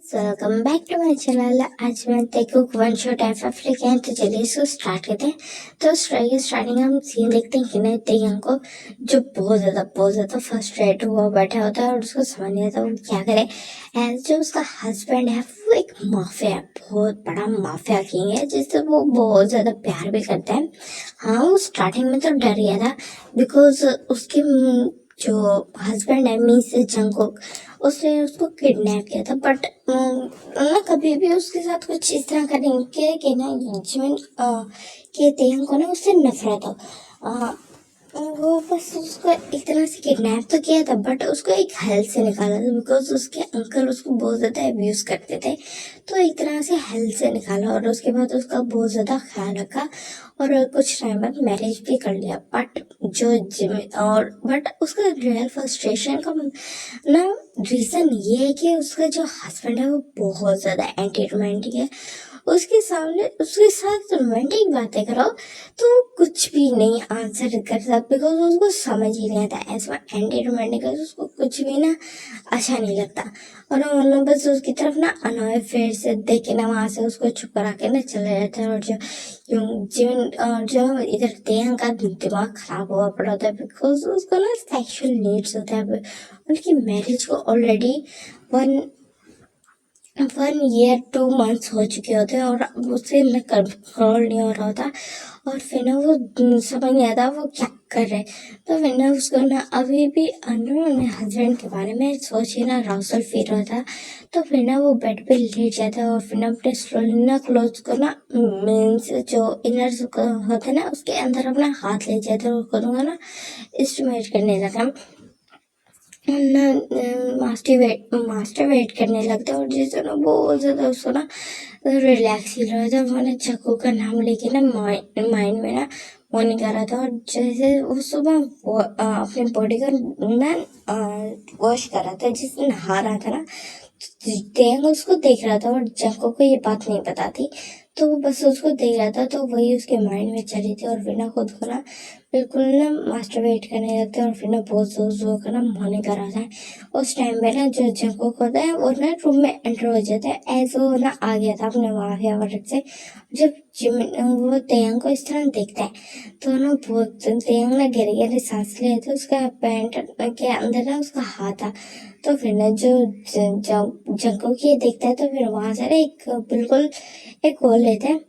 So welcome back to my channel. आज मैं तेको वन शॉट एफ अफ्रीका है, तो चलिए इसको स्टार्ट करते हैं। तो स्टार्टिंग हम सीन देखते हैं कि ना तेयंग को जो बहुत ज़्यादा फ्रस्ट्रेट हुआ बैठा होता है और उसको समझ नहीं आता वो क्या करे। एज जो उसका हस्बैंड है वो एक माफिया है, बहुत बड़ा माफिया किंग है जिससे वो बहुत ज़्यादा प्यार भी करता है। हाँ, वो स्टार्टिंग में तो डर गया था बिकॉज उसके जो हस्बैंड है मीन्स जंगकुक, उसने उसको किडनैप किया था। बट ना कभी भी उसके साथ कुछ इस तरह का नहीं किया कि ना जिमिन के तेयंग को ना उससे नफरत हो। वो बस उसको एक तरह से किडनैप तो किया था बट उसको एक हेल्थ से निकाला था बिकॉज उसके अंकल उसको बहुत ज़्यादा अब्यूज़ करते थे। तो एक तरह से हेल्थ से निकाला और उसके बाद उसका बहुत ज़्यादा ख्याल रखा और कुछ टाइम बाद मैरिज भी कर लिया। बट जो जिम और बट उसका रियल फ्रस्ट्रेशन का ना रीज़न ये है कि उसका जो हस्बैंड है वो बहुत ज़्यादा एंटी रोमांटिक है। उसके सामने उसके साथ रोमांटिक बातें करो तो कुछ भी नहीं आंसर करता बिकॉज उसको समझ ही नहीं आता। ऐसा एंटी रोमांटिक है, उसको कुछ भी ना अच्छा नहीं लगता और वो बस उसकी तरफ ना अनोय फेयर से देख के ना वहां से उसको चुप करा के ना चले जाते हैं। और जो जो इधर तेयंग का दिमाग खराब हुआ पड़ा होता है बिकॉज उसको ना सेक्सुअल नीड्स होता है। उनकी मैरिज को ऑलरेडी वन 1 year 2 months हो चुके होते हैं और उससे न कंट्रोल नहीं हो रहा होता। और फिर ना वो समझ नहीं आता वो क्या कर रहे। तो फिर ना उसको ना अभी भी अपने हस्बैंड के बारे में सोच के ना राउसल फील होता। तो फिर ना वो बेड पे लेट जाता है और फिर ना अपने स्लोली ना क्लोथ को ना मीन्स जो इनर होता है ना उसके अंदर अपना हाथ ले जाता है और खुद को ना इस्टीमेट करने लगा ना मास्टरबेट करने लगता है। और जिससे ना बहुत ज़्यादा उसको ना रिलैक्स फील हो रहा था। वो ना चक्कू का नाम लेके ना माइंड में ना मॉर्निंग कर रहा था और जैसे वो सुबह अपने बॉडी को ना वॉश कर रहा था, जिससे नहा रहा था ना तेंग उसको देख रहा था और जंको को ये बात नहीं पता थी। तो वो बस उसको देख रहा था तो वही उसके माइंड में चली थी और फिर ना खुद को ना बिल्कुल ना मास्टरबेट करने लगते हैं और फिर ना बहुत जोर जोर का ना मॉर्निंग कर रहा था। उस टाइम पे ना जो जंको होता है वो ना रूम में एंटर हो जाता है एज वो ना आ गया था अपने माफिया वर्ग से। जब वो तेयंग को इस तरह देखता है तो ना बहुत तेयंग ना गहरी गहरी सांस ले तो उसका पैंट के अंदर ना उसका हाथ था। तो फिर ना जो जंको की देखता है तो फिर वहां से ना एक बिल्कुल एक वो लेता है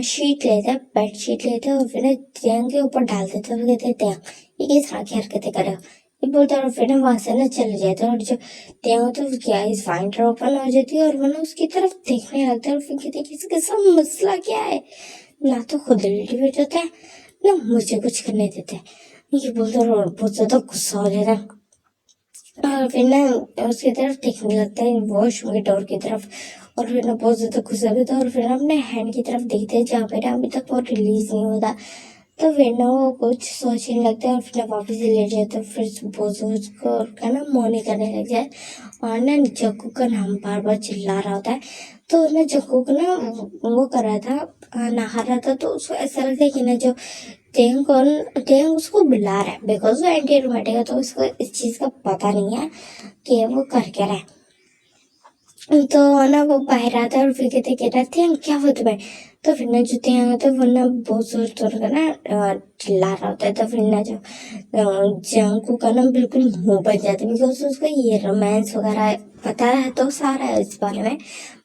शीट लेता है, बेड शीट लेता है और फिर ना तेयंग के ऊपर डाल देता है। वो कहते हैं तेयंग ये किस तरह की हरकतें करे हो, ये बोलता है और फिर ना वहां से ना चले जाता है। और जो तेयंग तो क्या इस फाइंडर ओपन हो जाती है और वो ना उसकी तरफ देखने लगता है और फिर कहते हैं कि इसके सब मसला क्या है, ना तो खुद रिलेटिवेट होता है ना मुझे कुछ करने देते हैं। ये बोलता है और बहुत ज्यादा गुस्सा हो जाता है और फिर ना उसकी तरफ देखने लगता है वॉशरूम की डोर की तरफ। और फिर ना बहुत ज्यादा गुस्सा होता है और फिर ना अपने हैंड की तरफ देखते हैं जहाँ पे ना अभी तक वो रिलीज नहीं होता। तो फिर ना वो कुछ सोचने लगता है और फिर ना वापस से लेट जाता है। फिर बहुत सोच कर ना मोनी करने लग जाए और ना जग्गू का नाम बार बार चिल्ला रहा होता है। तो ना जग्गू को ना वो कर रहा था नहा रहा था तो उसको ऐसा लगता है कि ना जो टेंग उसको बुला रहा है बिकॉज वो एंटी रोमेटिक है तो उसको इस चीज का पता नहीं है कि वो कर क्या रहा है। तो ना वो बाहर आता है और फिर कहते टेंग क्या हुआ तुम्हें। तो फिर ना जो टेंग होता है वो ना बहुत जोर जोर का ना चिल्ला रहा होता है। तो फिर ना जो जंकू का ना बिल्कुल मुंह बन जाता है बिकॉज उसको ये रोमांस वगैरह पता है तो सारा है इस बारे में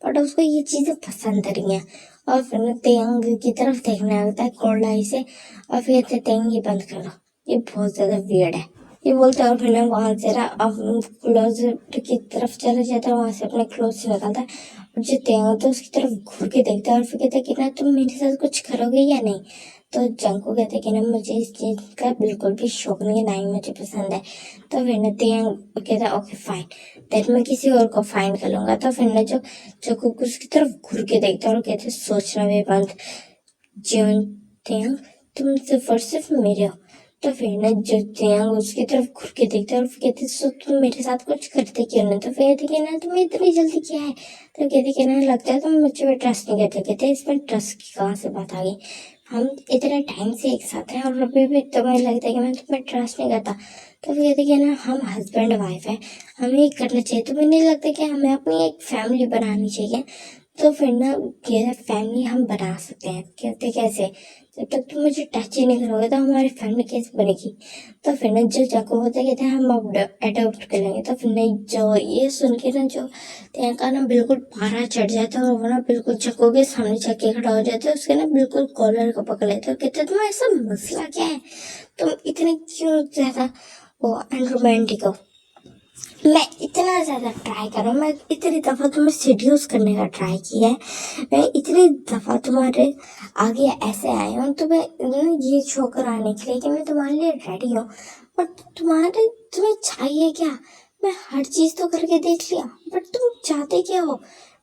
बट उसको ये चीजें पसंद नहीं है। और फिर ना तेंग की तरफ देखने लगता है कोल्ड आई से और फिर कहते तेंग ये बंद कर दो, ये बहुत ज्यादा वियर्ड है, ये बोलता है। और फिर ना वहां से ना अब क्लोजेट की तरफ चला जाता है, वहां से अपने क्लोथ निकालता है और जो तेंग होता है उसकी तरफ घूर के देखता है और फिर कहता है कि ना तुम मेरे साथ कुछ करोगे या नहीं। तो जंको कहते कि ना मुझे इस चीज का बिल्कुल भी शौक नहीं है, ना ही मुझे पसंद है। तो फिर ना तेंग कहता ओके फाइन देन मैं किसी और को फाइन कर लूंगा। तो फिर ना जो जंको उसकी तरफ घूर के देखता है और कहते सोचना भी बंद जीवन तेंग तुम सिर्फ और सिर्फ मेरे हो। तो फिर ना जो तेंग उसकी तरफ घूर के देखता है और फिर कहते सो तुम मेरे साथ कुछ करते क्यों नहीं। तो फिर कहते कि ना तुम्हें इतनी जल्दी क्या है। तो कहते कि ना लगता है तुम मुझे पे ट्रस्ट नहीं करते। कहते इसमें ट्रस्ट की कहाँ से बात आ गई। हम इतने टाइम से एक साथ हैं और अभी भी तुम्हें लगता है कि मैं तुम्हें ट्रस्ट नहीं करता। तो फिर कहते कि ना हम हस्बैंड वाइफ है, हमें ये करना चाहिए। तुम्हें नहीं लगता कि हमें अपनी एक फैमिली बनानी चाहिए? तो फिर ना ये फैमिली हम बना सकते हैं। कहते कैसे? जब तक तुम मुझे टच ही नहीं करोगे तो हमारी फैमिली कैसे बनेगी? तो फिर ना जो जाको होता कहते हैं हम अब अडोप्ट कर लेंगे। तो फिर ना जो ये सुन के ना जो का ना बिल्कुल पारा चढ़ जाता है और वो ना बिल्कुल चक्कू के सामने जाके खड़ा हो जाता है, उसके ना बिल्कुल कॉलर को पकड़ लेते और कहते तुम ऐसा मसला क्या है, तुम इतने क्यों ज्यादा वो अनरोमांटिक हो? मैं इतना ज्यादा ट्राई करूँ, मैं इतनी दफा तुम्हें सीड्यूस करने का ट्राई किया है, मैं इतनी दफा तुम्हारे आगे ऐसे आई हूँ तुम्हें ये शो कराने के लिए कि मैं तुम्हारे लिए रेडी हूँ, बट तुम्हें चाहिए क्या? मैं हर चीज तो करके देख लिया, बट तुम चाहते क्या हो?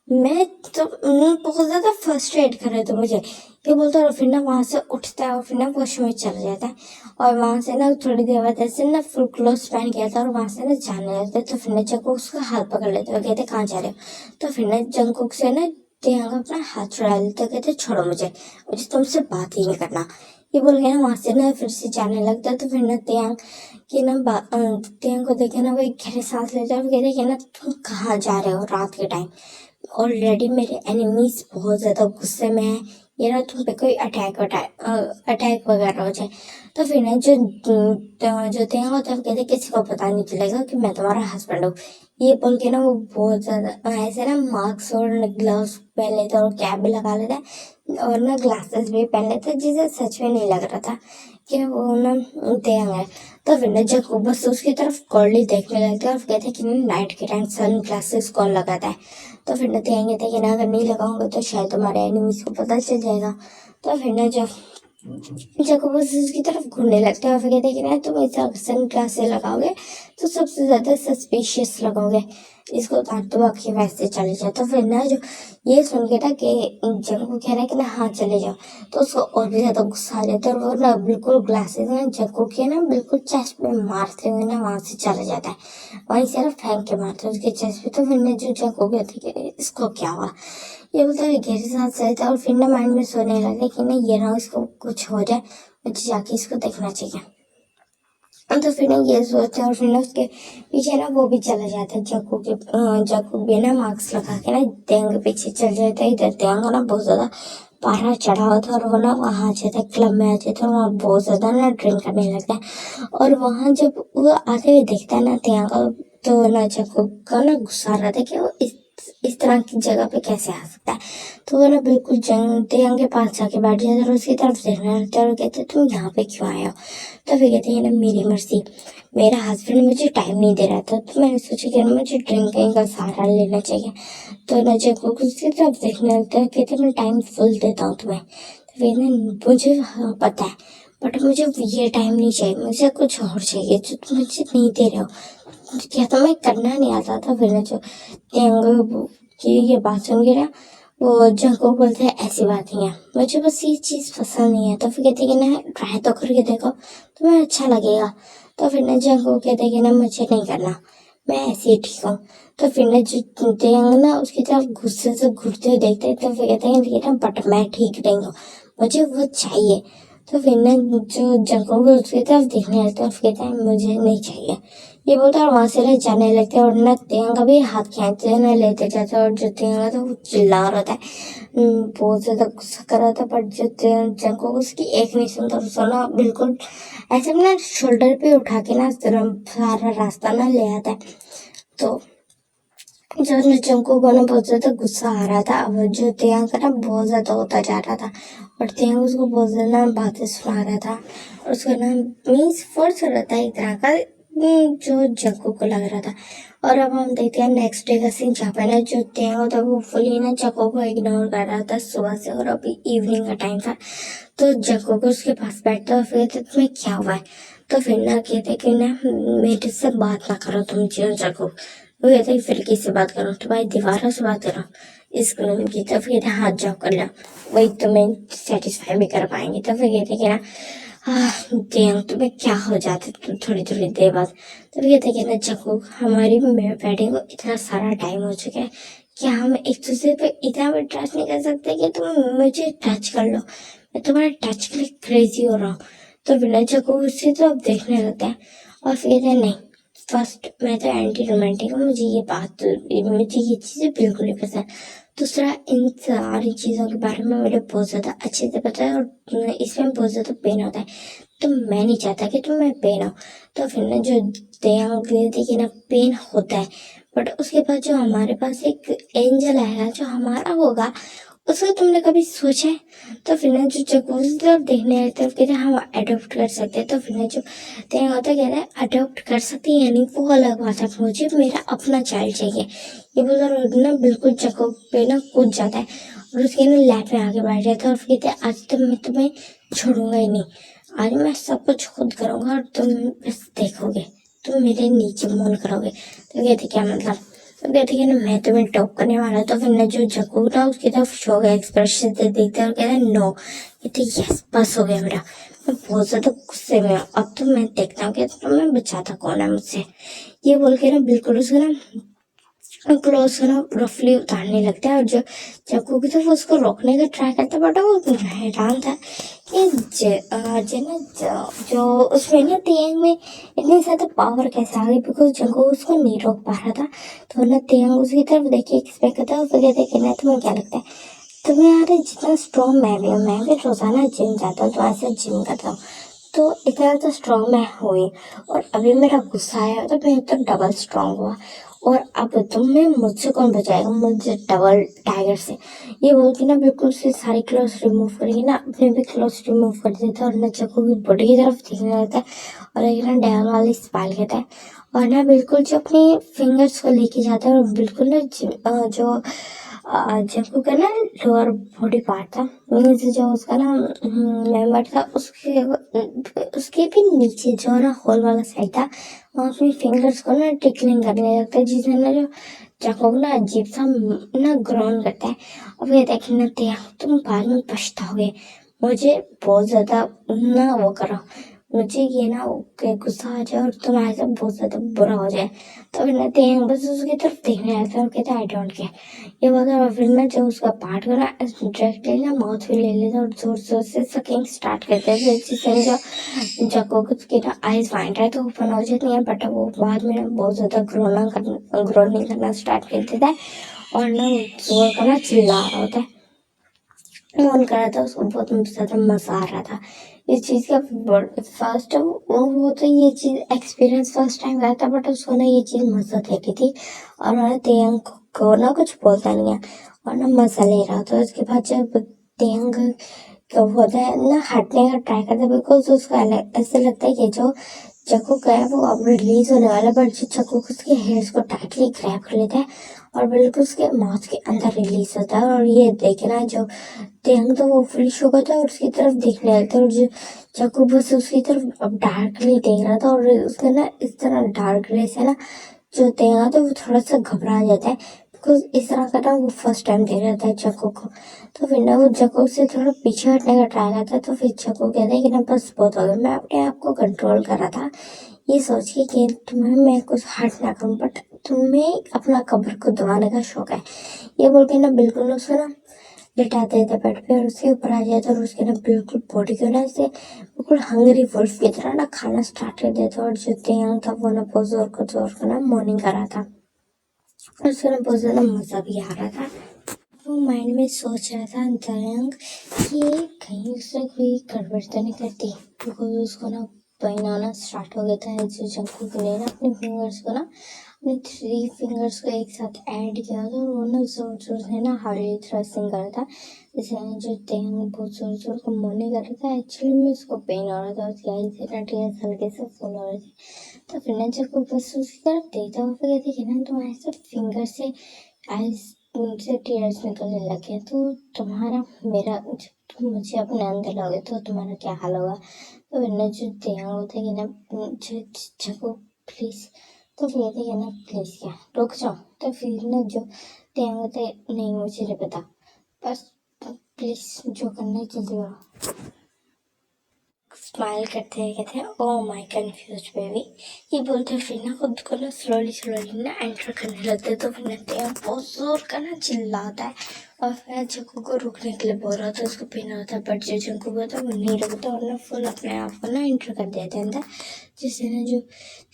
मैं तो बहुत ज्यादा फ्रस्ट्रेट कर रहे थे मुझे। ये बोलता और फिर ना वहां से उठता है और फिर ना वॉशरूम में चला जाता है और वहां से ना थोड़ी देर बाद ऐसे ना फुल क्लोथ पहन गया था और वहां से ना जाने लगते। तो फिर ना जंकुक उसका हाथ पकड़ लेते और कहते कहाँ जा रहे हो? तो फिर ना जंकुक से ना तेयांग अपना हाथ छुड़ा लेते, कहते छोड़ो मुझे, मुझे तुमसे बात ही नहीं करना। ये बोल के ना वहां से ना फिर से जाने लगता है। तो फिर ना तेयांग को देखे ना वो एक गहरी सांस लेते और कहते कि ना तुम कहाँ जा रहे हो रात के टाइम? ऑलरेडी मेरे एनिमीज बहुत ज्यादा गुस्से में है, ये ना तुम पे कोई अटैक वगैरह हो जाए। तो फिर ना जो तेरा होता है वो कहते किसी को पता नहीं चलेगा कि मैं तुम्हारा हस्बैंड हूँ। ये बोल के ना वो बहुत ज्यादा ऐसे ना मास्क और ग्लव्स पहन लेते और कैप भी लगा लेते और ना ग्लासेस भी पहन लेते, जिसे सच में नहीं लग रहा था कि वो ना तेंग है। तो फिर ना जब वो बस उसकी तरफ कॉर्डली देखने लगते और कहते कि नाइट के टाइम सन ग्लासेस कौन लगाता है? तो फिर ना कहेंगे थे कि ना अगर नहीं लगाऊंगा तो शायद तुम्हारे एनिमीज को पता चल जाएगा। तो फिर ना जब जैकोबस उसकी तरफ घूरने लगता है और फिर कहते हैं कि ना तुम इसे सन ग्लासेस लगाओगे तो सबसे ज्यादा सस्पिशियस लगोगे, इसको उतार दो बाकी वैसे चले जाओ। तो फिर ना जो ये सुन के ना कि जंको कह रहा है कि ना हाँ चले जाओ, तो उसको और भी ज्यादा गुस्सा आ जाता है और वो ना बिल्कुल ग्लासेस ना जंको के ना बिल्कुल चेस्ट पे मारते हुए ना वहां से चला जाता है, वहीं से ना फेंक के मारते हैं उसके चेस्ट पे। तो फिर ना जो जंको कहती है कि इसको क्या हुआ? ये बोलता है गहरी सांस लेता है और फिर ना माइंड में सोने लगे कि नहीं ये ना इसको कुछ हो जाए, मुझे जाके इसको देखना चाहिए। तो फिर ना ये सोचते हैं और फिर ना उसके पीछे ना वो भी चला जाता है, जक्कू बिना मास्क लगा के ना तेंग के पीछे चल जाता है। इधर तेंग ना बहुत ज्यादा पारा चढ़ा हुआ था और वो ना वहाँ आ जाता है, क्लब में आ जाता है, वहाँ बहुत ज्यादा ना ड्रिंक करने लगता है और वहाँ जब वो आते हुए देखता है ना तेंग, तो ना जक्कू का ना गुस्सा आ रहा था कि वो इस तरह की जगह पे कैसे आ सकता है। तो वो ना बिल्कुल तेंग के पास जाके बैठ जाता है और उसकी तरफ देखने लगता है और कहते तुम यहाँ पे क्यों आए हो? तो फिर कहते हैं ना मेरी मर्जी, मेरा हस्बैंड मुझे टाइम नहीं दे रहा था तो मैंने सोचा कि ना मुझे ड्रिंकिंग का सहारा लेना चाहिए। तो ना जब वो उसकी तरफ देखने लगता है कहते मैं टाइम फुल देता हूँ तुम्हें। तो फिर ना मुझे हाँ पता है, बट मुझे ये टाइम नहीं चाहिए, मुझे कुछ और चाहिए जो तुम मुझे नहीं दे रहे हो। क्या तुम्हें करना नहीं आता था? फिर ना जो की ये बात सुन के ना वो जंको बोलते हैं ऐसी बात नहीं है, मुझे बस ये चीज पसंद नहीं है। तो फिर कहते कि ना ट्राई तो करके देखो, तुम्हें अच्छा लगेगा। तो फिर ना जंको कहते कि ना मुझे नहीं करना, मैं ऐसे ही ठीक हूँ। तो फिर ना जो तेंग ना उसकी तरफ गुस्से से घूरते हुए देखते हैं, तो फिर कहते हैं कि ना बट मैं ठीक नहीं हूँ, मुझे वो चाहिए। तो फिर ना जो जंको उसकी तरफ देखने लगता है और फिर कहता है मुझे नहीं चाहिए। ये बोलता है और वहां से ना जाने लगते हैं और ना तेंग का भी हाथ खींचते हैं ना लेते जाते हैं और जो तेंग था वो चिल्ला रहा था, बहुत ज्यादा गुस्सा कर रहा था, बट जो जंग को उसकी एक नहीं सुनता, उसको ना बिल्कुल ऐसे ना शोल्डर पे उठा के ना सारा रास्ता ना ले आता है। तो जो जंको को ना बहुत ज्यादा गुस्सा आ रहा था, अब जो तेंग का ना बहुत ज्यादा होता जा रहा था और तेंग उसको बहुत ज्यादा बातें सुना रहा था और उसका नाम मीन्स फोर्स हो रहा था एक तरह का, जो जग्गू को लग रहा था। और अब हम देखते हैं नेक्स्ट डे का सीन, जहाँ पे ना जो तेंग होता है वो फुली ना जग्गू को इग्नोर कर रहा था सुबह से और अभी इवनिंग का टाइम था। तो जग्गू को उसके पास बैठता और फिर कहते तुम्हें क्या हुआ है? तो फिर ना कहते कि ना मेरे से बात ना करो तुम जग्गू। वो कहते फिर किससे बात करो? तुम्हारी दीवारों से बात करो इस रूम की। तो फिर कहते हाथ जाओ कर लो, वही तुम्हें सेटिस्फाई भी कर पाएंगे। तो फिर कहते कि ना देंग तुम्हें क्या हो जाता है तुम थोड़ी थोड़ी देर बाद? तो ये देखिए ना जग्गू हमारी वेडिंग को इतना सारा टाइम हो चुका है, क्या हम एक दूसरे पे इतना भी ट्रस्ट नहीं कर सकते कि तुम मुझे टच कर लो? मैं तुम्हारे टच के लिए क्रेजी हो रहा हूँ। तो फिर ना चको उससे तो अब देखने लगता है और फिर कहता है नहीं, फर्स्ट मैं तो एंटी रोमांटिक हूँ, मुझे ये चीज़ें बिल्कुल नहीं पसंद। दूसरा, इन सारी चीज़ों के बारे में मुझे बहुत ज़्यादा अच्छे से पता है और इसमें बहुत ज़्यादा पेन होता है, तो मैं नहीं चाहता कि तुम्हें पेन हो। तो फिर ना जो देखी कि ना पेन होता है, बट उसके बाद जो हमारे पास एक एंजल आएगा जो हमारा होगा, उसको तुमने कभी सोचा है? तो फिर ना जो जकूज़ी तरफ देखने आए थे कहते हैं हम अडोप्ट कर सकते हैं। तो फिर ना जो तय होता कहता है अडोप्ट कर सकते हैं यानी वो अलग बात है, मुझे मेरा अपना चाइल्ड चाहिए। ये बोला और ना बिल्कुल चको पे ना कूद जाता है और उसके ना लैप में आके बैठ जाता है और फिर कहते हैं आज तो मैं तुम्हें छोड़ूंगा ही नहीं, आज मैं सब कुछ खुद करूंगा और तुम बस देखोगे, तुम मेरे नीचे मोल करोगे। तो कहते क्या मतलब? तो कहते कि ना मैं तुम्हें टॉप करने वाला। तो फिर ना जो जकू था उसकी तरफ शौक एक्सप्रेशन से देखते हैं और कहते हैं नो। कहते यस, बस हो गया मेरा, मैं बहुत ज्यादा गुस्से में हूँ, अब तो मैं देखता हूँ कि तुम्हें बचाता कौन है मुझसे। ये बोल के ना बिल्कुल उसको ना क्लोज को ना रफली उतारने लगता है और जो जग्गू की तरफ उसको रोकने का ट्राई करता है, बट वो हैरान था कि जो उसमें ना तेंग में इतनी ज्यादा पावर कैसे आ गई, बिकॉज जग्गू उसको नहीं रोक पा रहा था। तो ना तेंग उसकी तरफ देखिए एक्सपेक्ट करता है और फिर कहते कि ना तुम्हें क्या लगता है, तुम्हें यार जितना स्ट्रॉन्ग मैं भी रोजाना जिम जाता हूँ, तो ऐसे जिम करता हूँ, तो इतना तो स्ट्रांग मैं हुई और अभी मेरा गुस्सा आया तो मैं तो डबल स्ट्रांग हुआ, और अब तुम्हें मुझसे कौन बचाएगा, मुझे डबल टाइगर से। ये बोल के ना बिल्कुल से सारी क्लोथ रिमूव करेगी ना, अपने भी क्लोथ रिमूव कर देता है और ना चक्कू की बॉडी की तरफ देखने लगता है और एक ना डैल वाली स्माइल कहता है और ना बिल्कुल जो अपनी फिंगर्स को लेके जाता है और बिल्कुल ना जो जग्गू का ना लोअर बॉडी पार्ट था, मीन्स जो उसका ना मेंबर था, उसके भी नीचे जो ना होल वाला साइड था, वहाँ अपनी फिंगर्स को ना टिकलिंग करने लगता है, जिसमें ना जो जग्गू ना अजीब सा ना ग्रोन करता है और ये देखने लगते हैं तुम बाद में पछताओगे, मुझे बहुत ज्यादा ना वो करो, मुझे ये ना कि गुस्सा आ जाए और तुम्हारे साथ बहुत ज्यादा बुरा हो जाए। तो फिर ना तेंग बस उसकी तरफ देखने लगता है और कहता है आई डोंट केयर। ये बोलता है और फिर ना जो उसका पार्ट करा डायरेक्टली ना माउथ में ले लेता और जोर जोर से सकिंग स्टार्ट करता है, जिससे जो जको उसकी ना आईज फाइंड है तो ओपन हो जाती है, बट वो बाद में ना बहुत ज्यादा ग्रोनिंग करना स्टार्ट कर देता है और ना जोर का ना चिल्ला रहा होता है, मन कर रहा था उसको, बहुत ज्यादा मजा आ रहा था इस चीज का। फर्स्ट वो तो ये चीज एक्सपीरियंस फर्स्ट टाइम रहा था, बट उसको ना ये चीज मजा दे रही थी और ना तेयंग को ना कुछ बोलता नहीं है और ना मजा ले रहा था। उसके बाद जब तेयंग क्या होता है ना हटने का ट्राई करता है, बिकॉज उसको ऐसे लगता है कि जो चक्कू का है वो अब रिलीज होने वाला है, बट जो चक्कू उसके हेयर्स को टाइटली ग्रैब कर लेता है और बिल्कुल उसके माउथ के अंदर रिलीज होता है और ये देखना जो तेंग तो वो फुली शो था और उसकी तरफ देखने लगता है और जो चक्कू बस उसकी तरफ अब डार्कली देख रहा था और उसका ना इस तरह डार्क ग्रे से ना जो तेंगा था वो थोड़ा सा घबरा जाता है, बिकॉज इस तरह का ना वो फर्स्ट टाइम देख रहा था चक्कू को। तो फिर ना वो चक्कू से थोड़ा पीछे हटने का ट्राई करता है, तो फिर चक्कू कहता है कि ना बस बहुत हो गया, मैं अपने आप को कंट्रोल कर रहा था ये सोच के कि तुम्हें मैं कुछ हर्ट ना करूं, बट तुम्हें अपना कब्र को दबाने का शौक है। ये बोल के ना बिल्कुल उसको ना लिटा देता बेड पे और उसके ऊपर आ जाता और उसके ना बिल्कुल बॉडी को ना ऐसे बिल्कुल हंगरी वुल्फ की तरह ना खाना स्टार्ट कर देता और जो तेंग था वो ना बहुत जोर को ना मॉर्निंग कर रहा था और उसको ना बहुत ज्यादा मजा भी आ रहा था। वो माइंड में सोच रहा था तेंग कि कहीं उससे कोई गड़बड़ तो नहीं करती, बिकॉज उसको ना पेन आना स्टार्ट हो गया था। जो जंकू के लिए ना अपने फिंगर्स को ना अपने 3 फिंगर्स को एक साथ ऐड किया था और वो ना जोर जोर से ना हार्डली थ्रस्टिंग कर रहा था, जैसे जो तेंग बहुत जोर जोर को मॉर्निंग कर रहा था, एक्चुअली में उसको पेन हो रहा था, उसकी आईज से ना टीयर्स हल्के से फुल हो रहे थे। तो फिर ना जब वो बस उसकी तरफ देखता हुआ कहते कि ना तुम ऐसे फिंगर से आईज उनसे टीयर्स निकलने लगे तो तुम्हारा मेरा जब तुम मुझे अपने अंदर लोगे तो तुम्हारा क्या हाल होगा। तो फिर ना जो तेंग होता है कि ना जब प्लीज, तो फिर कहते हैं ना प्लीज क्या रुक जाओ। तो फिर ना जो तेंग होता है नहीं मुझे नहीं पता, बस प्लीज जो करना है जल्दी करो। स्माइल करते हैं कहते हैं ओह माय कंफ्यूज बेबी। ये बोलते फिर ना खुद को ना स्लोली स्लोली ना एंटर करने लगते हैं। तो फिर ना तेंग बहुत जोर का ना चिल्लाता है और फिर जंकू को रुकने के लिए बोल रहा था, उसको पीना होता, बट जो जंकू को था वो नहीं रुकता और ना फुल अपने आप को ना एंटर कर देते अंदर, जिससे ना जो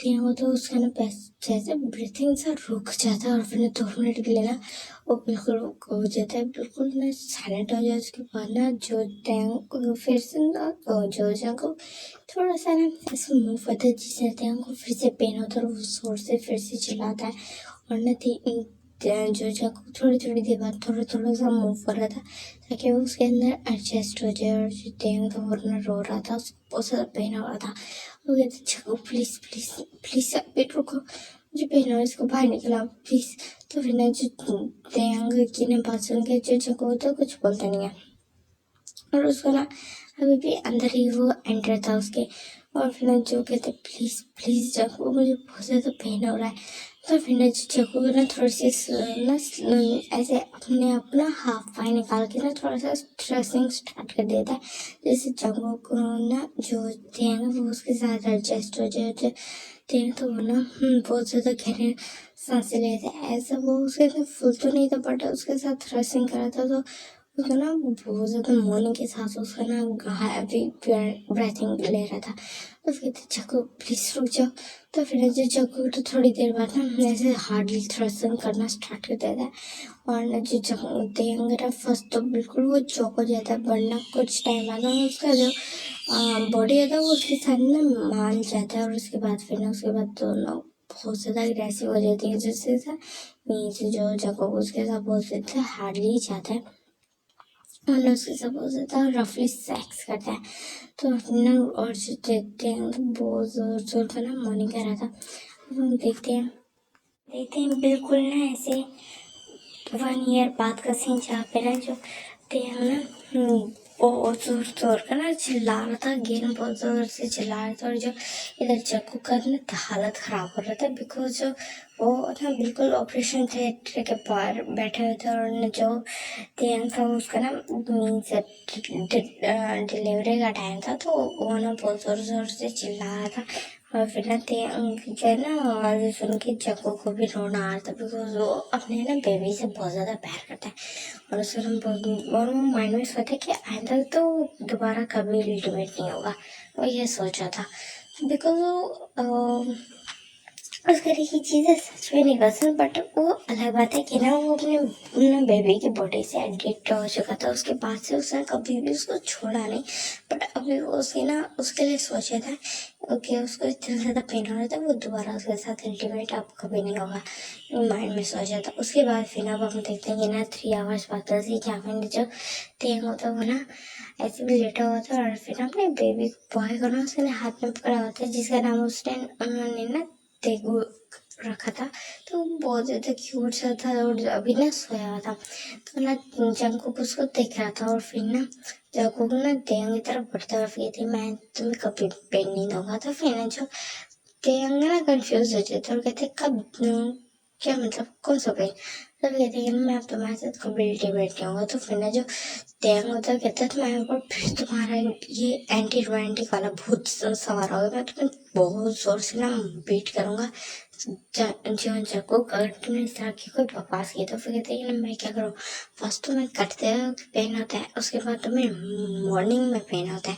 थिंग होता है उसका ना जैसे ब्रीथिंग सा रुक जाता है और फिर 2 मिनट के लिए ना वो बिल्कुल हो जाता है, बिल्कुल ना साइलेंट हो जाए। उसके बाद ना जो टैंक फिर से ना जो जंकू थोड़ा सा ना ऐसे मूव होता है, जिससे टैंक को फिर से पेन होता है और वो जोर से फिर से चिल्लाता है और ना जो जंकू थोड़ी थोड़ी देर बाद थोड़ा थोड़ा सा मूव कर रहा था ताकि वो उसके अंदर एडजस्ट हो जाए। और जो टैंक था वो ना रो रहा था, उसको बहुत ज़्यादा पेन हो रहा था। वो कहते जंकू प्लीज प्लीज प्लीज वेट रुको, मुझे पेन हो रहा है, इसको बाहर निकला प्लीज। तो फिर ना जो टैंक की ना बात सुन के जो जंकू होता है कुछ बोलता नहीं है और उसको ना अभी भी अंदर ही वो एंटर था उसके। और फिर ना जो कहते प्लीज प्लीज जंकू, मुझे बहुत ज़्यादा पेन हो रहा है। तो फिर ना जंकू को ना थोड़ी सी ना ऐसे अपने आप ना हाफ पाई निकाल के ना थोड़ा सा स्ट्रेसिंग स्टार्ट कर देता है, जैसे जंकू को ना जो देंगे वो उसके साथ एडजस्ट हो जाए देंगे। तो वो ना बहुत ज़्यादा गहरे सांसें लेते हैं, ऐसा वो उसके साथ फुल तो नहीं था बट उसके साथ थ्रसिंग कर रहा था। तो उसका ना बहुत ज़्यादा मॉर्निंग के साथ उसका ना हैवी ब्रेथिंग ले रहा था। तो फिर जंकू प्लीज रुक जाओ। तो फिर जो जंकू तो थोड़ी देर बाद ना ऐसे हार्डली थ्रस्टिंग करना स्टार्ट कर देता है और ना जो देंगे फर्स्ट तो बिल्कुल वो चौक हो जाता है, वरना कुछ टाइम बाद ना उसका जो बॉडी होता है वो उसके साथ ना मान जाता है। और उसके बाद फिर ना उसके बाद दोनों बहुत ज़्यादा अग्रेसिव हो जाती है, जिससे मीन्स जो जंकू उसके साथ बहुत ज़्यादा हार्डली जाता है और उसके साथ बहुत ज़्यादा रफली सेक्स करता है। तो ना और जो देखते हैं तो बहुत जोर जोर का ना मॉर्निंग कर रहा था। अब हम देखते हैं बिल्कुल ना ऐसे 1 ईयर बाद का सीन जहाँ पे ना जो थे हम ना बहुत जोर जोर का ना चिल्ला रहा था, गेम बहुत जोर से चिल्ला रहा था। और जो इधर जग्गू का ना हालत खराब हो रहा था, बिकॉज जो वो ना बिल्कुल ऑपरेशन थिएटर के बाहर बैठे हुए थे और न जो टेम था उसका ना मीन्स डिलीवरी का टाइम था, तो वो ना बहुत जोर जोर से चिल्ला रहा था। और फिर ना जो ना आवाज़ सुन के जग्गू को भी रोना आ रहा था, बिकॉज वो अपने ना बेबी से बहुत ज़्यादा प्यार करता है और उसको हम और वो माइंड में सोचा कि आइंदा तो दोबारा कभी अल्टीमेट नहीं होगा, वो ये सोचा था। बिकॉज वो उस तरह की चीज़ें सच में नहीं पसंद, बट वो अलग बात है कि ना वो अपने बेबी की बॉडी से एडिक्ट हो चुका था, उसके बाद से उसने कभी भी उसको छोड़ा नहीं। बट अभी वो उसके ना उसके लिए सोचा था कि उसको इतना ज़्यादा पेन हो रहा था, वो दोबारा उसके साथ अल्टीमेट अब कभी नहीं होगा, माइंड में सोचा था। उसके बाद फिर अब हम देखते हैं कि ना 3 आवर्स बाद से क्या मैंने जो तेंग होता है वो ना ऐसे भी लेटा हुआ था और फिर अपने बेबी बॉय को ना उसने हाथ में पकड़ा हुआ था, जिसका नाम उसने उन्होंने ना तेगू रखा था। तो बहुत ज़्यादा क्यूट सा था और अभी ना सोया हुआ था। तो ना जंकुक उसको देख रहा था और फिर ना जंकुक ना तेयंग की तरफ बढ़ता हुआ फिर थी, मैं तुम्हें कभी पेन नहीं दूंगा। तो फिर ना जो तेयंग ना कंफ्यूज हो जाते और कहते कब क्या मतलब कौन सा पेन। तो कहते हैं मैं अब तुम्हारे साथ कभी अल्टीमेट नहीं होगा। तो फिर ना जो तेयंग होता है कहता है तुम्हारे ऊपर फिर तुम्हारा ये एंटी रोमांटिक वाला भूत सवार होगा, मैं तुम्हें बहुत जोर से ना बीट करूंगा जो जग्गू अगर तुमने इस तरह की कोई बकवास की। तो फिर कहते हैं मैं क्या करूँ, फर्स्ट तो मैं कटते पेन होता है, उसके बाद तुम्हें मॉर्निंग में पेन होता है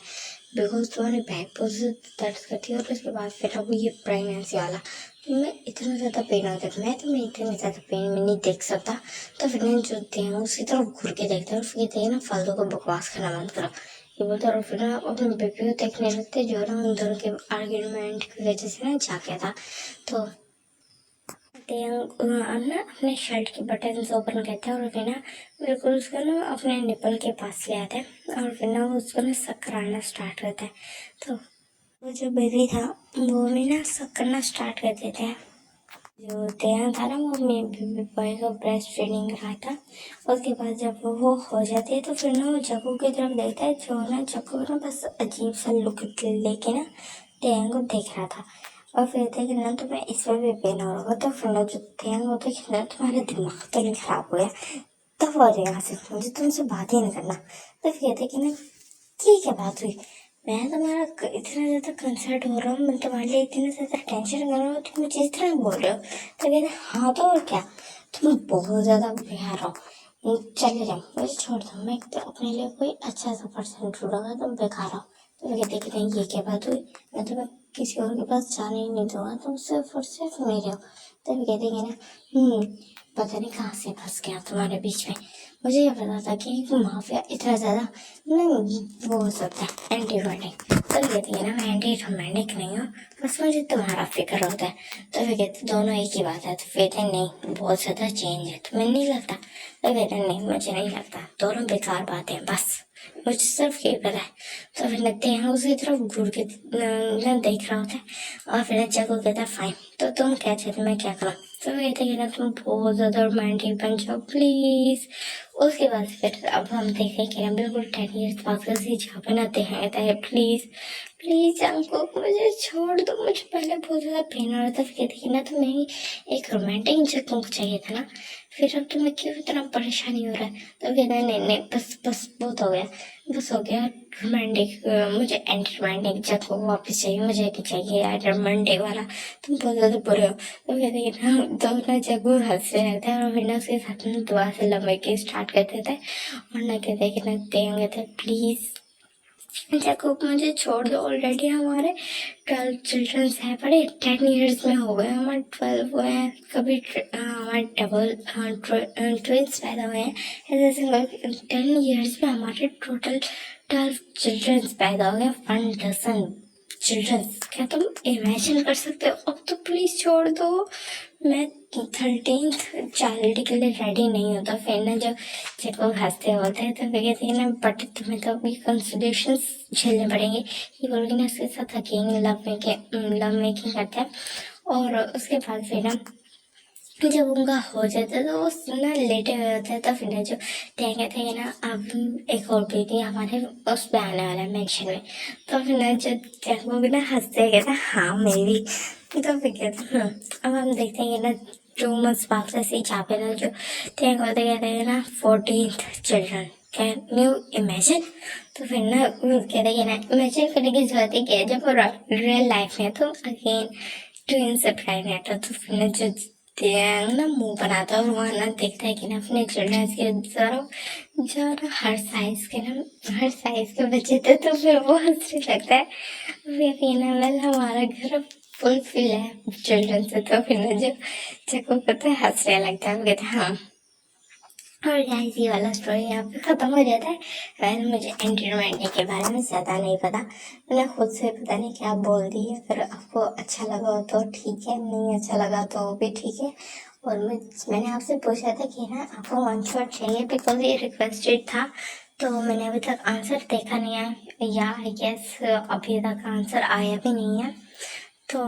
बिकॉज तुम्हारे बैक बहुत दर्द करती है, और उसके बाद फिर अब ये प्रेगनेंसी वाला तुम्हें इतना ज़्यादा पेन होता है, मैं तुम्हें इतने ज़्यादा पेन में नहीं देख सकता। तो फिर ना जो थे उसी तरफ घूर के देखते हैं और फिर कहते हैं ना फालतू को बकवास करना बंद करो, ये बोलते और फिर ना अपने बेबी को देखने लगते जो ना उन दोनों के आर्ग्यूमेंट की वजह से ना जाके था। तो ना अपने शर्ट के बटन्स ओपन करते हैं और फिर ना बिल्कुल उसको ना अपने निपल के पास ले आते हैं और फिर ना उसको ना शक कराना स्टार्ट करता है। तो वो जो बेबी था वो भी ना शक करना स्टार्ट कर देते हैं। जो तेरा था ना वो अपने बेबी बॉय को ब्रेस्ट फीडिंग रहा था। उसके बाद जब वो हो जाती है तो फिर ना वो जग्गू की तरफ देखता है, जो ना जग्गू ना बस अजीब सा लुक लेके ना तेयंग को देख रहा था। और फिर थे कि ना तुम्हें इसमें भी पेन हो रहा, तो फिर ना जो तेयंग होता कि ना तुम्हारा दिमाग तो नहीं खराब हो गया, तब आ जाए यहाँ से, मुझे तुमसे बात ही नहीं करना। तो फिर कहते कि ना ठीक है बात हुई, मैं तुम्हारा इतना ज़्यादा कंसर्ट हो रहा हूँ, मैं तुम्हारे लिए इतना ज़्यादा टेंशन कर रहा हूँ, तुम मुझे इस तरह बोल रहे हो। तो कहते हाँ तो और क्या, तुम बहुत ज़्यादा प्यार हो, चले जाओ, मुझे छोड़ दो, मैं तो अपने लिए कोई अच्छा सा पर्सन ढूंढूंगा, तुम बेकार हो। तो वो कहते कि नहीं, ये क्या बात हुई, मैं तुम्हें किसी और के पास जाने ही नहीं दूंगा, तुम सिर्फ और सिर्फ मेरे हो। तो वो कहते कि ना पता नहीं कहाँ से फंस गया तुम्हारे बीच में। मुझे ये पता था कि माफिया इतना ज़्यादा ना वो हो सकता है एंटी रोमांटिक। तो वो कहती है ना, मैं एंटी रोमांटिक नहीं हूँ, बस मुझे तुम्हारा फिक्र होता है। तो वे कहते दोनों एक ही बात है। तो कहते नहीं, बहुत ज़्यादा चेंज है, तुम्हें नहीं लगता? तो कहते नहीं, मुझे नहीं लगता, दोनों बेकार बातें हैं, बस मुझे सिर्फ यही पता है। तो फिर लगते हैं उसकी तरफ घूर के देख रहा होता है, और फिर अच्छा को कहता है फाइन, तो तुम क्या चाहते, मैं क्या करूँ? तो कहते हैं ना, तुम बहुत ज़्यादा रोमांटिक बन जाओ प्लीज़। उसके बाद फिर अब हम देखते हैं कि ना बिल्कुल 10 ईयर्स बाद उसी जहाँ पे ना कहता है प्लीज़ प्लीज़ हमको, मुझे छोड़ दो, मुझे पहले बहुत ज़्यादा पेन हो रहा था। फिर कहते हैं ना, तुम्हें ही एक रोमांटिक जब तुमको चाहिए था ना, फिर अब तुम्हें क्यों इतना परेशानी हो रहा है? तो कहता है नहीं नहीं, बस बस बहुत हो गया, बस हो गया रोमांटिक, मुझे एंटी रोमांटिक जब को वापस चाहिए, मुझे नहीं चाहिए यार रोमांटिक वाला, तुम बहुत ज़्यादा बुरे हो। तो कहते हैं ना, तो ना जग्गू हंसने लगता है, और फिर ना उसके साथ में दुआ से लंबे की स्टार्ट कर देता है, और ना कहते हैं कि ना देंगे तो प्लीज़ जग्गू मुझे छोड़ दो, ऑलरेडी हमारे 12 चिल्ड्रंस हैं, बड़े 10 ईयर्स में हो गए, हमारे 12 हुए हैं, कभी हमारे डबल ट्विंस पैदा हुए हैं, ऐसे सिंगल 10 ईयर्स में हमारे टोटल 12 चिल्ड्रंस पैदा हो गए, 1 डजन चिल्ड्रंस। क्या तुम इमेजिन कर सकते हो? अब तो प्लीज छोड़ दो, मैं 13th चाइल्ड के लिए रेडी नहीं होता। फिर ना जब वो हंसते होते हैं तो फिर कहते हैं ना, बट तुम्हें तो अभी कंसिडरेशंस झेलने पड़ेंगे। ये बोलोगे ना, उसके साथ अकेले लव मेकिंग करते हैं, और उसके बाद फिर ना जब उनका हो जाता है तो वो ना लेटे हुए होते हैं। तो फिर ना जो कहते हैं ना, अब एक और बेबी हमारे उस पे आने वाला है मेंशन में। तो फिर ना जो वो भी ना हंसते हैं, कहते हैं हाँ मेरी। तो फिर कहते हैं अब हम देखते हैं ना 2 months बाद से जहाँ पे ना जो कहते हैं ना 14th children, can you imagine? तो फिर ना कहते हैं ना, इमेजिन करने की जरूरत ही क्या है, जब रियल लाइफ में तो अगेन ट्विन से प्रेग्नेंट हो। तो फिर ना जो ना मुंह बनाता है, और वहाँ ना देखता है कि ना अपने चिल्ड्रन के जरा हर साइज के बच्चे थे। तो फिर वो हंसने लगता है, फिर ना वेल हमारा घर फुल फिल है चिल्ड्रन से। तो फिर ना जो चक्को कहते हैं हंसने लगता है, वो कहते हैं हाँ। और गाइस ये वाला स्टोरी यहाँ पे खत्म हो जाता है। वैसे मुझे एंटी रोमांटिक के बारे में ज़्यादा नहीं पता, मैंने खुद से पता नहीं क्या बोल दी है। अगर आपको अच्छा लगा हो तो ठीक है, नहीं अच्छा लगा तो भी ठीक है। और मैंने आपसे पूछा था कि ना आपको वन शॉट चाहिए, बिकॉज ये रिक्वेस्टेड था, तो मैंने अभी तक आंसर देखा नहीं है, या आई गेस अभी तक आंसर आया भी नहीं है। तो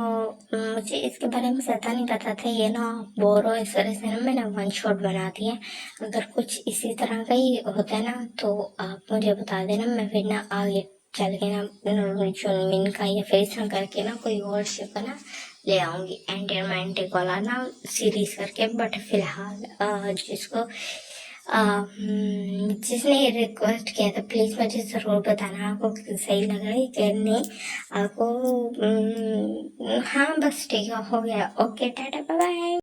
मुझे इसके बारे में ज़्यादा नहीं पता था, ये ना बोर हो इस वजह से ना मैंने वन शॉट बना दिया। अगर कुछ इसी तरह का ही होता है ना तो आप मुझे बता देना, मैं फिर ना आगे चल के ना चुनमिन का या फिर इस तरह करके ना कोई और शिप ना ले आऊँगी एंटी रोमांटिक वाला ना सीरीज करके। बट फिलहाल जिसने ये रिक्वेस्ट किया था प्लीज़ मुझे ज़रूर बताना आपको सही लग रहा है कि नहीं आपको। हाँ बस ठीक है, हो गया, ओके टाटा बाय बाय।